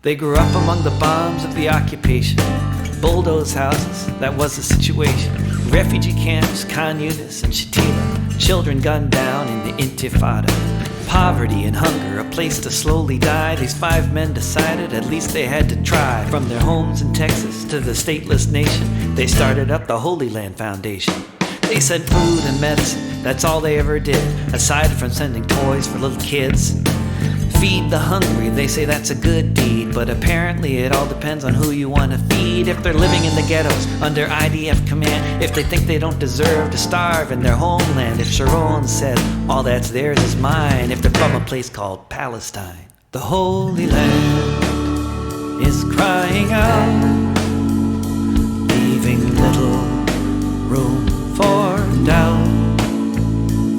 They grew up among the bombs of the occupation, bulldozed houses, that was the situation. Refugee camps, Khan Yunis and Shatila, children gunned down in the Intifada. Poverty and hunger, a place to slowly die. These 5 men decided at least they had to try. From their homes in Texas to the stateless nation, they started up the Holy Land Foundation. They sent food and medicine, that's all they ever did, aside from sending toys for little kids. Feed the hungry, they say that's a good deed, but apparently it all depends on who you want to feed. If they're living in the ghettos under IDF command, if they think they don't deserve to starve in their homeland, if Sharon said all that's theirs is mine, if they're from a place called Palestine. The Holy Land is crying out, leaving little room for doubt.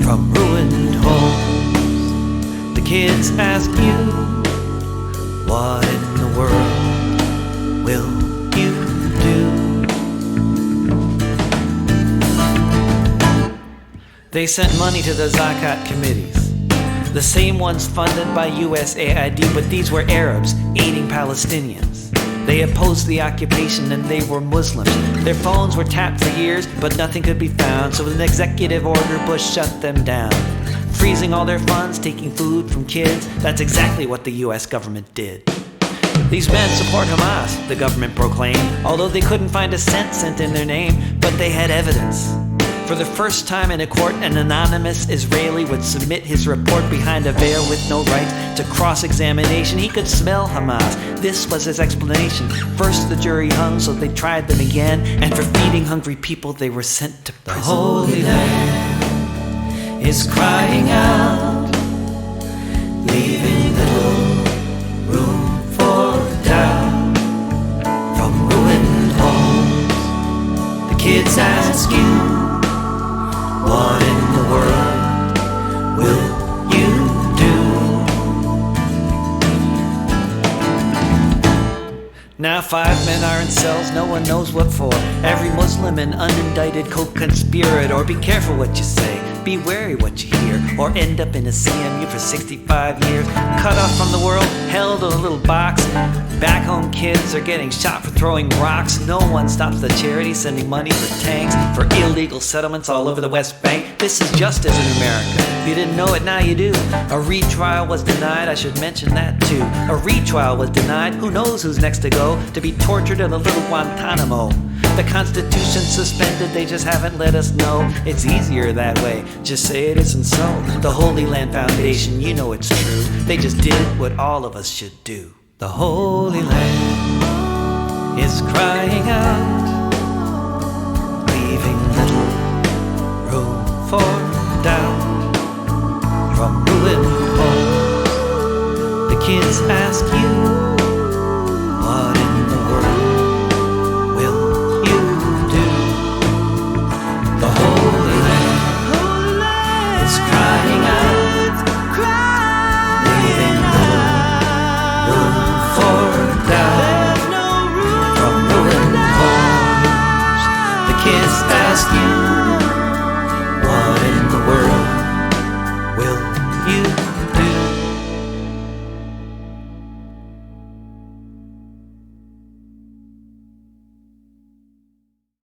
From ruined homes, the kids ask you, what in the world will you do? They sent money to the Zakat committees, the same ones funded by USAID, but these were Arabs aiding Palestinians. They opposed the occupation and they were Muslims. Their phones were tapped for years, but nothing could be found. So with an executive order, Bush shut them down. Freezing all their funds, taking food from kids. That's exactly what the US government did. These men support Hamas, the government proclaimed, although they couldn't find a cent sent in their name, but they had evidence. For the first time in a court, an anonymous Israeli would submit his report behind a veil with no right to cross-examination. He could smell Hamas. This was his explanation. First the jury hung, so they tried them again, and for feeding hungry people they were sent to prison. The Holy Land is crying out, leaving little room for doubt. From ruined homes, the kids ask you, what in the world will you do? Now 5 men are in cells, no one knows what for. Every Muslim an unindicted co-conspirator. Be careful what you say, be wary what you hear, or end up in a CMU for 65 years. Cut off from the world, held in a little box. Back home kids are getting shot for throwing rocks. No one stops the charity sending money for tanks, for illegal settlements all over the West Bank. This is justice in America. If you didn't know it, now you do. A retrial was denied, I should mention that too. A retrial was denied, who knows who's next to go to be tortured in a little Guantanamo. The Constitution suspended, they just haven't let us know. It's easier that way, just say it isn't so. The Holy Land Foundation, you know it's true. They just did what all of us should do. The Holy Land is crying out, leaving little room for doubt. From ruined homes, the kids ask you,